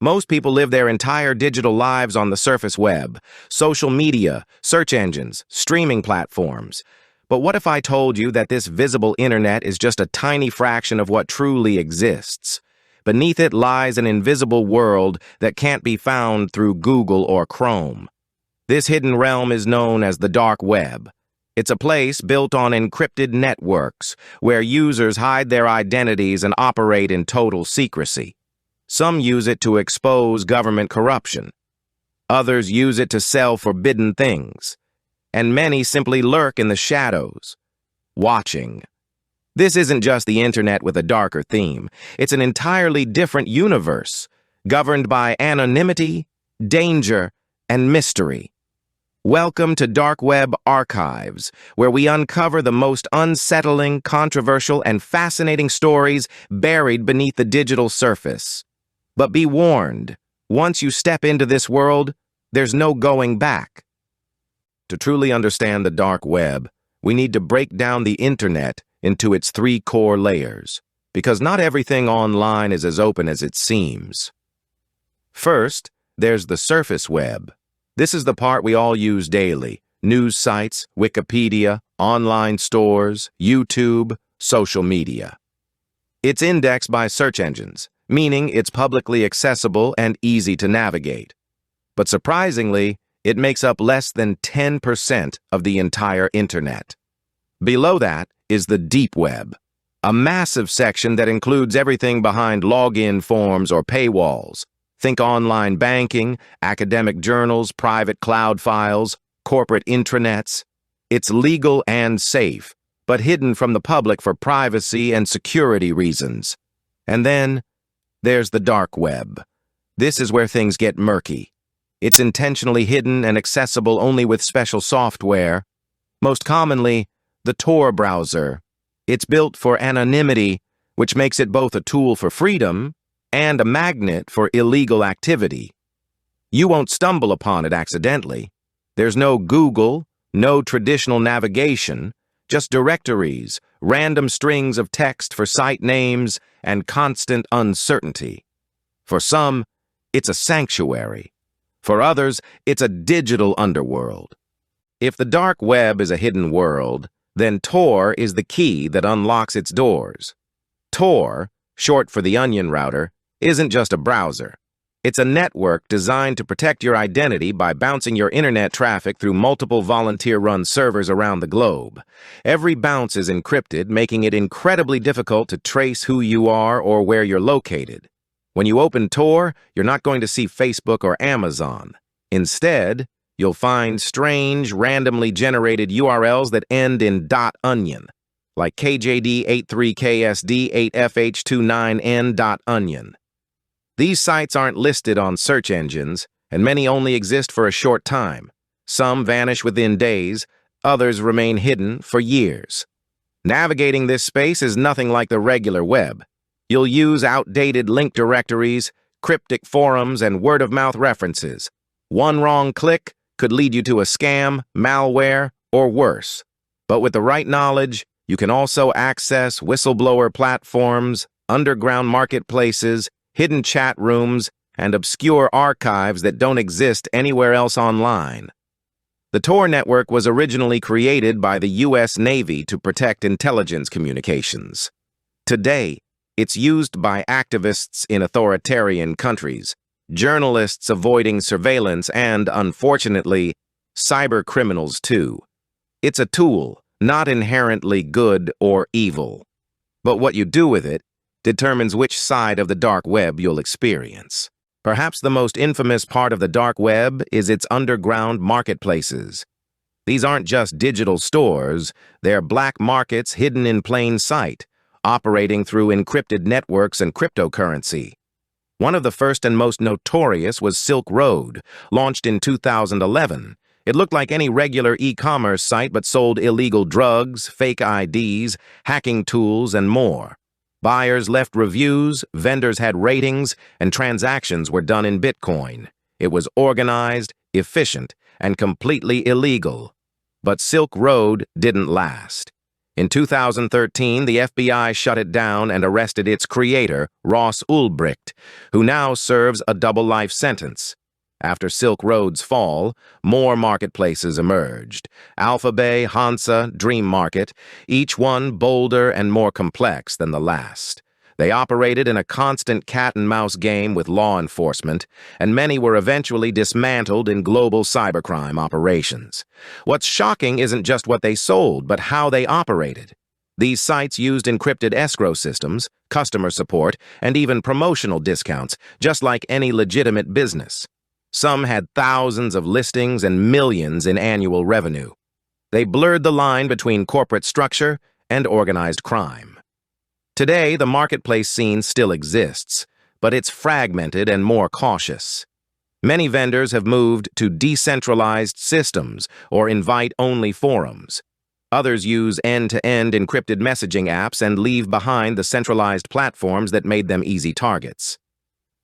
Most people live their entire digital lives on the surface web, social media, search engines, streaming platforms. But what if I told you that this visible internet is just a tiny fraction of what truly exists? Beneath it lies an invisible world that can't be found through Google or Chrome. This hidden realm is known as the dark web. It's a place built on encrypted networks where users hide their identities and operate in total secrecy. Some use it to expose government corruption. Others use it to sell forbidden things. And many simply lurk in the shadows, watching. This isn't just the internet with a darker theme. It's an entirely different universe, governed by anonymity, danger, and mystery. Welcome to Dark Web Archives, where we uncover the most unsettling, controversial, and fascinating stories buried beneath the digital surface. But be warned, once you step into this world, there's no going back. To truly understand the dark web, we need to break down the internet into its three core layers, because not everything online is as open as it seems. First, there's the surface web. This is the part we all use daily: news sites, Wikipedia, online stores, YouTube, social media. It's indexed by search engines, meaning it's publicly accessible and easy to navigate. But surprisingly, it makes up less than 10% of the entire internet. Below that is the deep web, a massive section that includes everything behind login forms or paywalls. Think online banking, academic journals, private cloud files, corporate intranets. It's legal and safe, but hidden from the public for privacy and security reasons. And then there's the dark web. This is where things get murky. It's intentionally hidden and accessible only with special software, most commonly the Tor browser. It's built for anonymity, which makes it both a tool for freedom and a magnet for illegal activity. You won't stumble upon it accidentally. There's no Google, no traditional navigation, just directories, random strings of text for site names, and constant uncertainty. For some, it's a sanctuary. For others, it's a digital underworld. If the dark web is a hidden world, then Tor is the key that unlocks its doors. Tor, short for the onion router, isn't just a browser. It's a network designed to protect your identity by bouncing your internet traffic through multiple volunteer-run servers around the globe. Every bounce is encrypted, making it incredibly difficult to trace who you are or where you're located. When you open Tor, you're not going to see Facebook or Amazon. Instead, you'll find strange, randomly generated URLs that end in .onion, like KJD83KSD8FH29N.onion. These sites aren't listed on search engines, and many only exist for a short time. Some vanish within days, others remain hidden for years. Navigating this space is nothing like the regular web. You'll use outdated link directories, cryptic forums, and word-of-mouth references. One wrong click could lead you to a scam, malware, or worse. But with the right knowledge, you can also access whistleblower platforms, underground marketplaces, hidden chat rooms, and obscure archives that don't exist anywhere else online. The Tor network was originally created by the U.S. Navy to protect intelligence communications. Today, it's used by activists in authoritarian countries, journalists avoiding surveillance, and, unfortunately, cyber criminals too. It's a tool, not inherently good or evil. But what you do with it determines which side of the dark web you'll experience. Perhaps the most infamous part of the dark web is its underground marketplaces. These aren't just digital stores, they're black markets hidden in plain sight, operating through encrypted networks and cryptocurrency. One of the first and most notorious was Silk Road, launched in 2011. It looked like any regular e-commerce site but sold illegal drugs, fake IDs, hacking tools, and more. Buyers left reviews, vendors had ratings, and transactions were done in Bitcoin. It was organized, efficient, and completely illegal. But Silk Road didn't last. In 2013, the FBI shut it down and arrested its creator, Ross Ulbricht, who now serves a double life sentence. After Silk Road's fall, more marketplaces emerged. Alphabay, Hansa, Dream Market, each one bolder and more complex than the last. They operated in a constant cat-and-mouse game with law enforcement, and many were eventually dismantled in global cybercrime operations. What's shocking isn't just what they sold, but how they operated. These sites used encrypted escrow systems, customer support, and even promotional discounts, just like any legitimate business. Some had thousands of listings and millions in annual revenue. They blurred the line between corporate structure and organized crime. Today, the marketplace scene still exists, but it's fragmented and more cautious. Many vendors have moved to decentralized systems or invite-only forums. Others use end-to-end encrypted messaging apps and leave behind the centralized platforms that made them easy targets.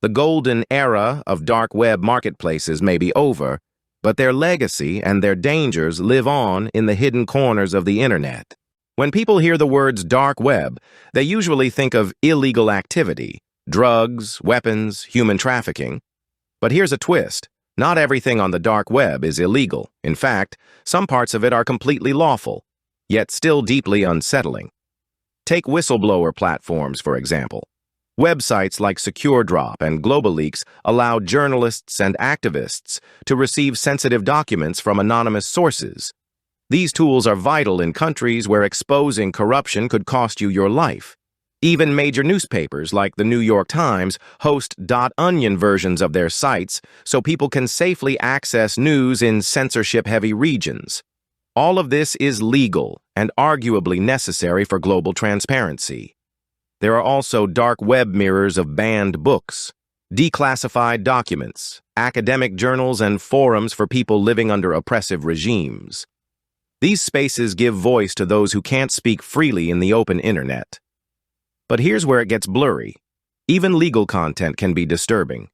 The golden era of dark web marketplaces may be over, but their legacy and their dangers live on in the hidden corners of the internet. When people hear the words dark web, they usually think of illegal activity, drugs, weapons, human trafficking. But here's a twist. Not everything on the dark web is illegal. In fact, some parts of it are completely lawful, yet still deeply unsettling. Take whistleblower platforms, for example. Websites like SecureDrop and GlobalLeaks allow journalists and activists to receive sensitive documents from anonymous sources. These tools are vital in countries where exposing corruption could cost you your life. Even major newspapers like the New York Times host .onion versions of their sites so people can safely access news in censorship-heavy regions. All of this is legal and arguably necessary for global transparency. There are also dark web mirrors of banned books, declassified documents, academic journals, and forums for people living under oppressive regimes. These spaces give voice to those who can't speak freely in the open internet. But here's where it gets blurry. Even legal content can be disturbing.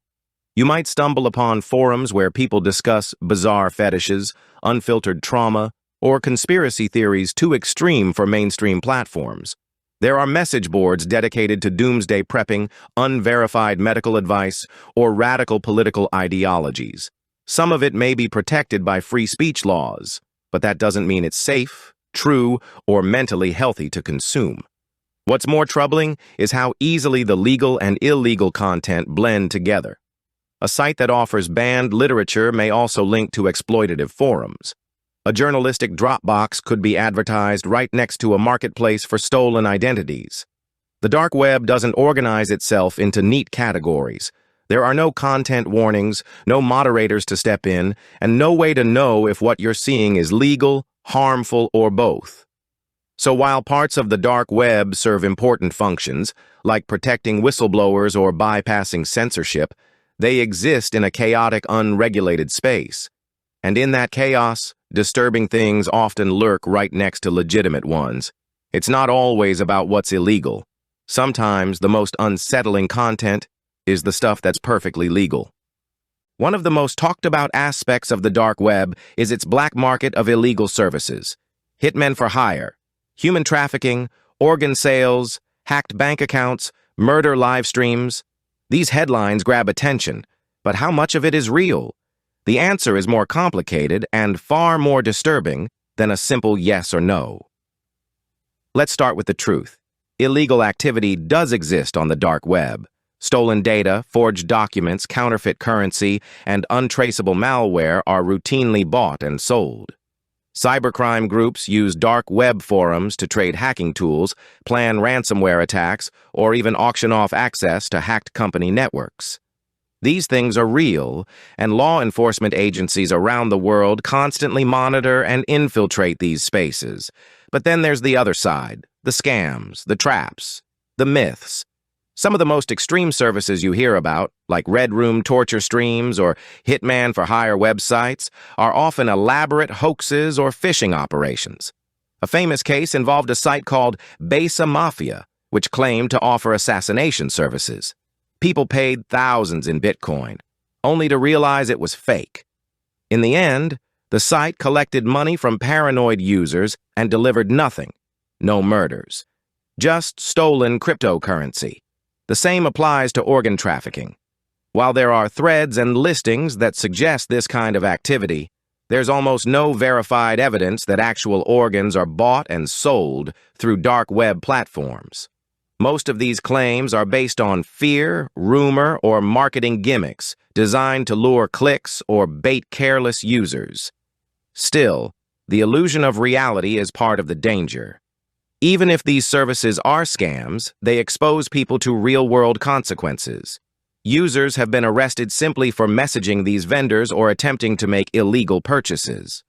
You might stumble upon forums where people discuss bizarre fetishes, unfiltered trauma, or conspiracy theories too extreme for mainstream platforms. There are message boards dedicated to doomsday prepping, unverified medical advice, or radical political ideologies. Some of it may be protected by free speech laws, but that doesn't mean it's safe, true, or mentally healthy to consume. What's more troubling is how easily the legal and illegal content blend together. A site that offers banned literature may also link to exploitative forums. A journalistic Dropbox could be advertised right next to a marketplace for stolen identities. The dark web doesn't organize itself into neat categories. There are no content warnings, no moderators to step in, and no way to know if what you're seeing is legal, harmful, or both. So while parts of the dark web serve important functions, like protecting whistleblowers or bypassing censorship, they exist in a chaotic, unregulated space. And in that chaos, disturbing things often lurk right next to legitimate ones. It's not always about what's illegal. Sometimes the most unsettling content is the stuff that's perfectly legal. One of the most talked about aspects of the dark web is its black market of illegal services. Hitmen for hire, human trafficking, organ sales, hacked bank accounts, murder live streams. These headlines grab attention, but how much of it is real? The answer is more complicated and far more disturbing than a simple yes or no. Let's start with the truth. Illegal activity does exist on the dark web. Stolen data, forged documents, counterfeit currency, and untraceable malware are routinely bought and sold. Cybercrime groups use dark web forums to trade hacking tools, plan ransomware attacks, or even auction off access to hacked company networks. These things are real, and law enforcement agencies around the world constantly monitor and infiltrate these spaces. But then there's the other side, the scams, the traps, the myths. Some of the most extreme services you hear about, like Red Room torture streams or Hitman for hire websites, are often elaborate hoaxes or phishing operations. A famous case involved a site called Besa Mafia, which claimed to offer assassination services. People paid thousands in Bitcoin, only to realize it was fake. In the end, the site collected money from paranoid users and delivered nothing. no murders. Just stolen cryptocurrency. The same applies to organ trafficking. While there are threads and listings that suggest this kind of activity, there's almost no verified evidence that actual organs are bought and sold through dark web platforms. Most of these claims are based on fear, rumor, or marketing gimmicks designed to lure clicks or bait careless users. Still, the illusion of reality is part of the danger. Even if these services are scams, they expose people to real-world consequences. Users have been arrested simply for messaging these vendors or attempting to make illegal purchases.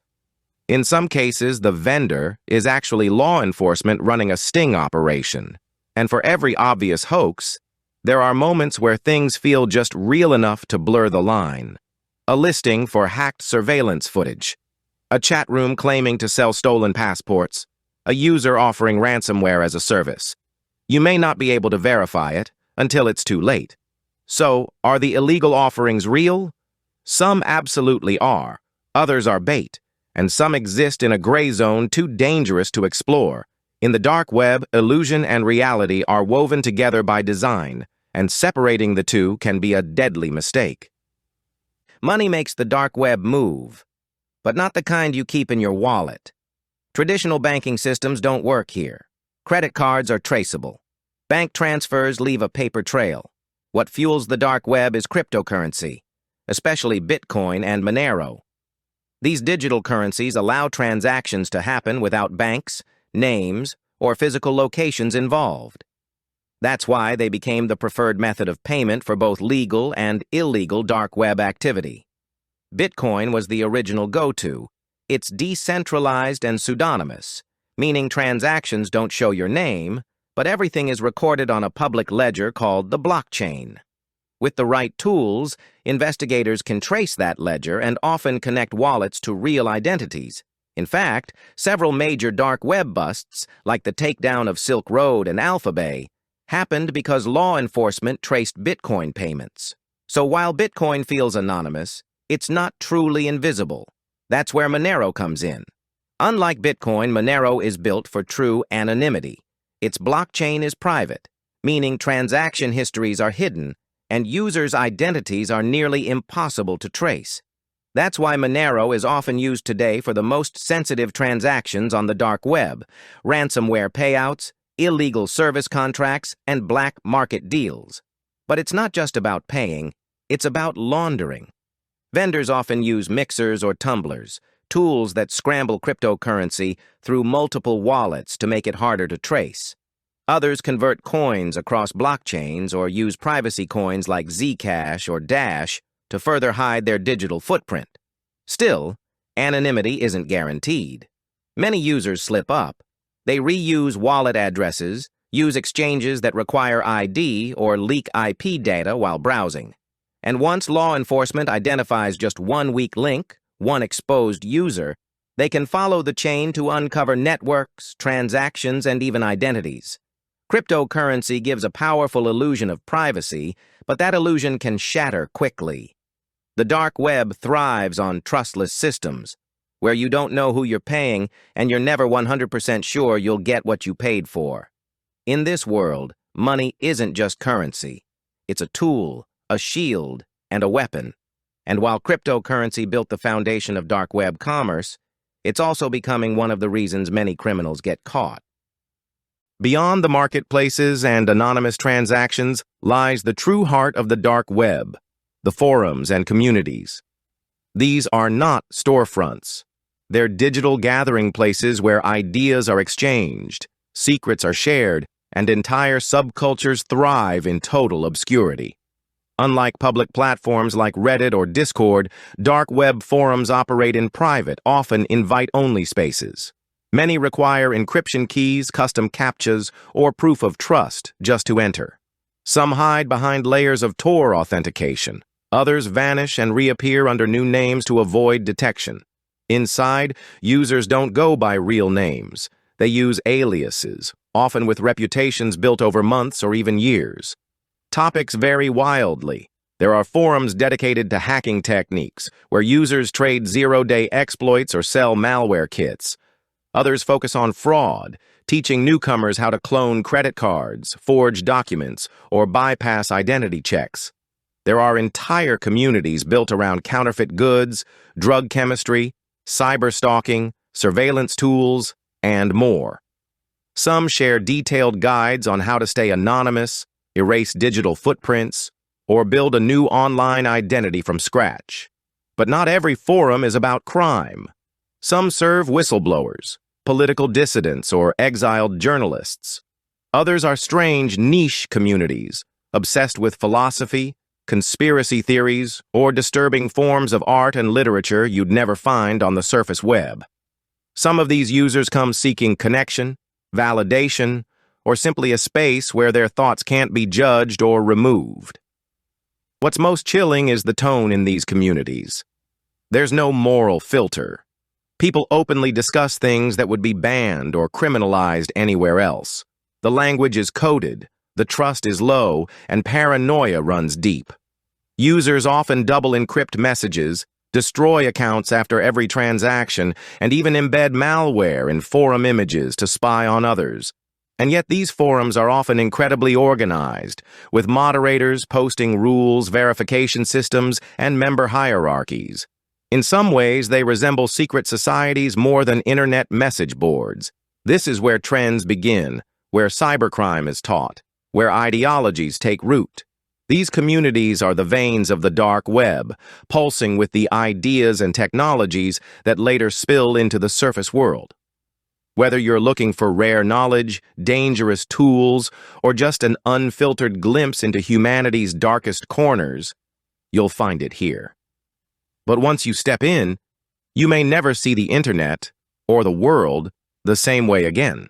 In some cases, the vendor is actually law enforcement running a sting operation. And for every obvious hoax, there are moments where things feel just real enough to blur the line. A listing for hacked surveillance footage, a chat room claiming to sell stolen passports, a user offering ransomware as a service. You may not be able to verify it until it's too late. So, are the illegal offerings real? Some absolutely are, others are bait, and some exist in a gray zone too dangerous to explore. In the dark web, illusion and reality are woven together by design, and separating the two can be a deadly mistake. Money makes the dark web move, but not the kind you keep in your wallet. Traditional banking systems don't work here. Credit cards are traceable. Bank transfers leave a paper trail. What fuels the dark web is cryptocurrency, especially Bitcoin and Monero. These digital currencies allow transactions to happen without banks, names, or physical locations involved. That's why they became the preferred method of payment for both legal and illegal dark web activity. Bitcoin was the original go-to. It's decentralized and pseudonymous, meaning transactions don't show your name, but everything is recorded on a public ledger called the blockchain. With the right tools, investigators can trace that ledger and often connect wallets to real identities. In fact, several major dark web busts, like the takedown of Silk Road and Alphabay, happened because law enforcement traced Bitcoin payments. So while Bitcoin feels anonymous, it's not truly invisible. That's where Monero comes in. Unlike Bitcoin, Monero is built for true anonymity. Its blockchain is private, meaning transaction histories are hidden and users' identities are nearly impossible to trace. That's why Monero is often used today for the most sensitive transactions on the dark web: ransomware payouts, illegal service contracts, and black market deals. But it's not just about paying, it's about laundering. Vendors often use mixers or tumblers, tools that scramble cryptocurrency through multiple wallets to make it harder to trace. Others convert coins across blockchains or use privacy coins like Zcash or Dash to further hide their digital footprint. Still, anonymity isn't guaranteed. Many users slip up. They reuse wallet addresses, use exchanges that require ID, or leak IP data while browsing. And once law enforcement identifies just one weak link, one exposed user, they can follow the chain to uncover networks, transactions, and even identities. Cryptocurrency gives a powerful illusion of privacy, but that illusion can shatter quickly. The dark web thrives on trustless systems, where you don't know who you're paying and you're never 100% sure you'll get what you paid for. In this world, money isn't just currency. It's a tool, a shield, and a weapon. And while cryptocurrency built the foundation of dark web commerce, it's also becoming one of the reasons many criminals get caught. Beyond the marketplaces and anonymous transactions lies the true heart of the dark web, the forums and communities. These are not storefronts. They're digital gathering places where ideas are exchanged, secrets are shared, and entire subcultures thrive in total obscurity. Unlike public platforms like Reddit or Discord, dark web forums operate in private, often invite-only spaces. Many require encryption keys, custom captchas, or proof of trust just to enter. Some hide behind layers of Tor authentication. Others vanish and reappear under new names to avoid detection. Inside, users don't go by real names. They use aliases, often with reputations built over months or even years. Topics vary wildly. There are forums dedicated to hacking techniques, where users trade zero-day exploits or sell malware kits. Others focus on fraud, teaching newcomers how to clone credit cards, forge documents, or bypass identity checks. There are entire communities built around counterfeit goods, drug chemistry, cyber stalking, surveillance tools, and more. Some share detailed guides on how to stay anonymous, erase digital footprints, or build a new online identity from scratch. But not every forum is about crime. Some serve whistleblowers, political dissidents, or exiled journalists. Others are strange niche communities, obsessed with philosophy, conspiracy theories, or disturbing forms of art and literature you'd never find on the surface web. Some of these users come seeking connection, validation, or simply a space where their thoughts can't be judged or removed. What's most chilling is the tone in these communities. There's no moral filter. People openly discuss things that would be banned or criminalized anywhere else. The language is coded, the trust is low, and paranoia runs deep. Users often double encrypt messages, destroy accounts after every transaction, and even embed malware in forum images to spy on others. And yet these forums are often incredibly organized, with moderators posting rules, verification systems, and member hierarchies. In some ways, they resemble secret societies more than internet message boards. This is where trends begin, where cybercrime is taught, where ideologies take root. These communities are the veins of the dark web, pulsing with the ideas and technologies that later spill into the surface world. Whether you're looking for rare knowledge, dangerous tools, or just an unfiltered glimpse into humanity's darkest corners, you'll find it here. But once you step in, you may never see the internet, or the world, the same way again.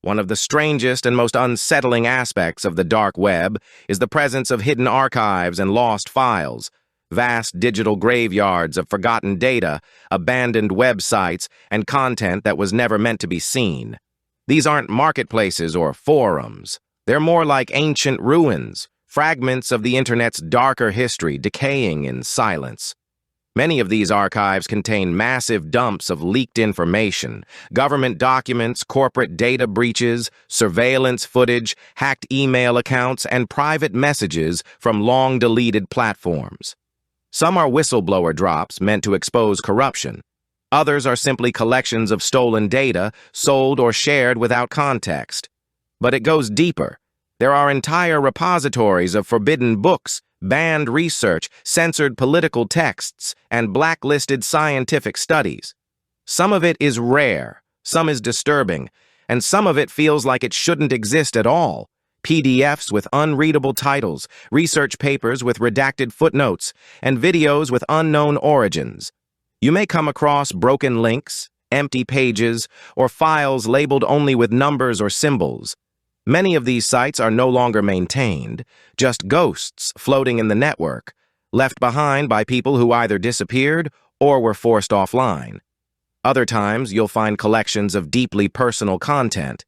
One of the strangest and most unsettling aspects of the dark web is the presence of hidden archives and lost files, vast digital graveyards of forgotten data, abandoned websites, and content that was never meant to be seen. These aren't marketplaces or forums. They're more like ancient ruins, fragments of the internet's darker history decaying in silence. Many of these archives contain massive dumps of leaked information, government documents, corporate data breaches, surveillance footage, hacked email accounts, and private messages from long-deleted platforms. Some are whistleblower drops meant to expose corruption. Others are simply collections of stolen data, sold or shared without context. But it goes deeper. There are entire repositories of forbidden books, banned research, censored political texts, and blacklisted scientific studies. Some of it is rare, some is disturbing, and some of it feels like it shouldn't exist at all. PDFs with unreadable titles, research papers with redacted footnotes, and videos with unknown origins. You may come across broken links, empty pages, or files labeled only with numbers or symbols. Many of these sites are no longer maintained, just ghosts floating in the network, left behind by people who either disappeared or were forced offline. Other times, you'll find collections of deeply personal content,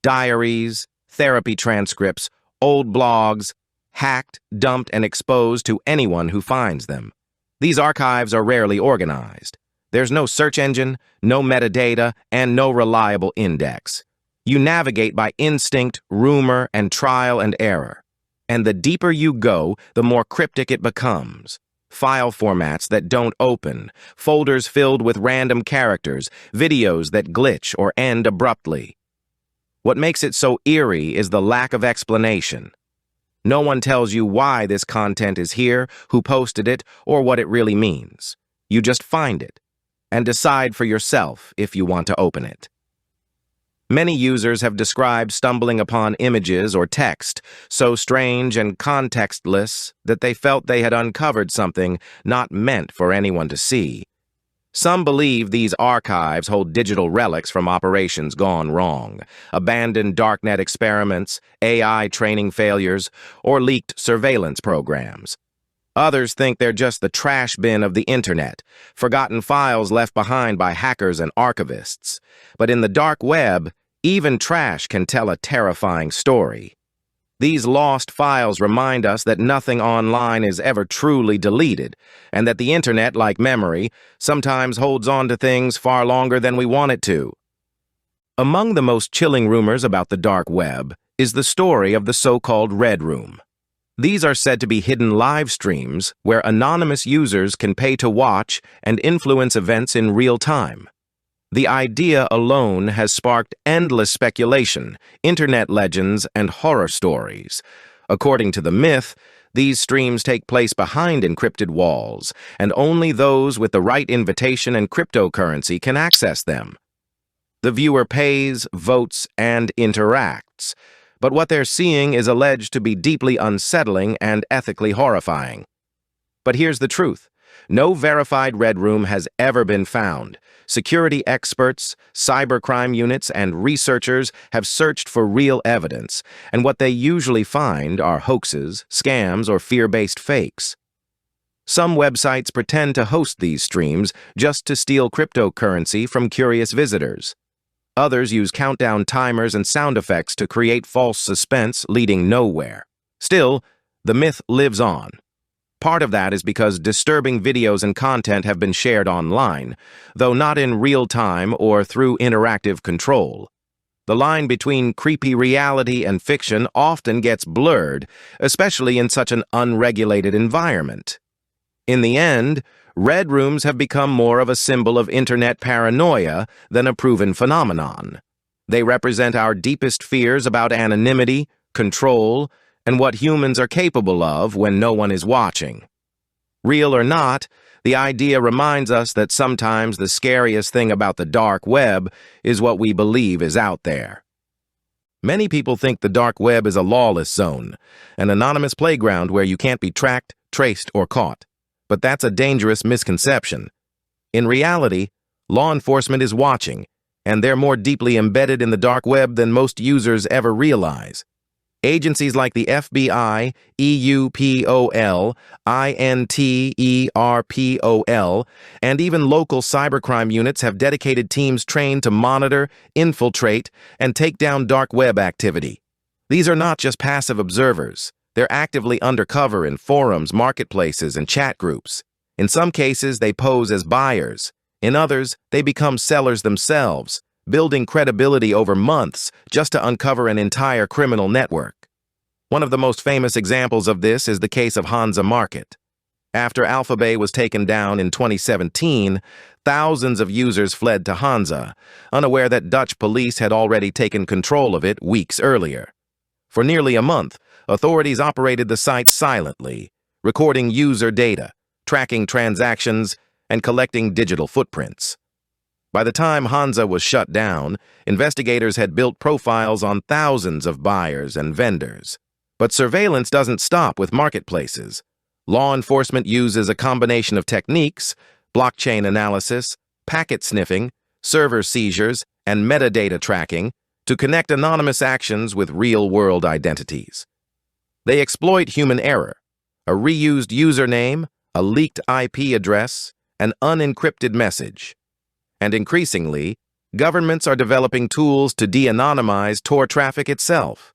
diaries, therapy transcripts, old blogs, hacked, dumped, and exposed to anyone who finds them. These archives are rarely organized. There's no search engine, no metadata, and no reliable index. You navigate by instinct, rumor, and trial and error. And the deeper you go, the more cryptic it becomes. File formats that don't open, folders filled with random characters, videos that glitch or end abruptly. What makes it so eerie is the lack of explanation. No one tells you why this content is here, who posted it, or what it really means. You just find it, and decide for yourself if you want to open it. Many users have described stumbling upon images or text so strange and contextless that they felt they had uncovered something not meant for anyone to see. Some believe these archives hold digital relics from operations gone wrong, abandoned darknet experiments, AI training failures, or leaked surveillance programs. Others think they're just the trash bin of the internet, forgotten files left behind by hackers and archivists. But in the dark web, even trash can tell a terrifying story. These lost files remind us that nothing online is ever truly deleted, and that the internet, like memory, sometimes holds on to things far longer than we want it to. Among the most chilling rumors about the dark web is the story of the so-called Red Room. These are said to be hidden live streams where anonymous users can pay to watch and influence events in real time. The idea alone has sparked endless speculation, internet legends, and horror stories. According to the myth, these streams take place behind encrypted walls, and only those with the right invitation and cryptocurrency can access them. The viewer pays, votes, and interacts, but what they're seeing is alleged to be deeply unsettling and ethically horrifying. But here's the truth. No verified Red Room has ever been found. Security experts, cybercrime units, and researchers have searched for real evidence, and what they usually find are hoaxes, scams, or fear-based fakes. Some websites pretend to host these streams just to steal cryptocurrency from curious visitors. Others use countdown timers and sound effects to create false suspense, leading nowhere. Still, the myth lives on. Part of that is because disturbing videos and content have been shared online, though not in real time or through interactive control. The line between creepy reality and fiction often gets blurred, especially in such an unregulated environment. In the end, Red Rooms have become more of a symbol of internet paranoia than a proven phenomenon. They represent our deepest fears about anonymity, control, and what humans are capable of when no one is watching. Real or not, the idea reminds us that sometimes the scariest thing about the dark web is what we believe is out there. Many people think the dark web is a lawless zone, an anonymous playground where you can't be tracked, traced, or caught. But that's a dangerous misconception. In reality, law enforcement is watching, and they're more deeply embedded in the dark web than most users ever realize. Agencies like the FBI, EUPOL, INTERPOL, and even local cybercrime units have dedicated teams trained to monitor, infiltrate, and take down dark web activity. These are not just passive observers. They're actively undercover in forums, marketplaces, and chat groups. In some cases, they pose as buyers. In others, they become sellers themselves, building credibility over months just to uncover an entire criminal network. One of the most famous examples of this is the case of Hansa Market. After Alphabet was taken down in 2017, thousands of users fled to Hansa, unaware that Dutch police had already taken control of it weeks earlier. For nearly a month, authorities operated the site silently, recording user data, tracking transactions, and collecting digital footprints. By the time Hansa was shut down, investigators had built profiles on thousands of buyers and vendors. But surveillance doesn't stop with marketplaces. Law enforcement uses a combination of techniques, blockchain analysis, packet sniffing, server seizures, and metadata tracking to connect anonymous actions with real-world identities. They exploit human error, a reused username, a leaked IP address, an unencrypted message. And increasingly, governments are developing tools to de-anonymize Tor traffic itself.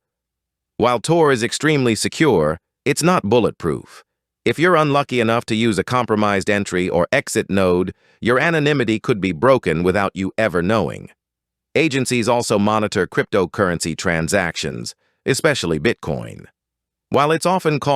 While Tor is extremely secure, it's not bulletproof. If you're unlucky enough to use a compromised entry or exit node, your anonymity could be broken without you ever knowing. Agencies also monitor cryptocurrency transactions, especially Bitcoin. While it's often called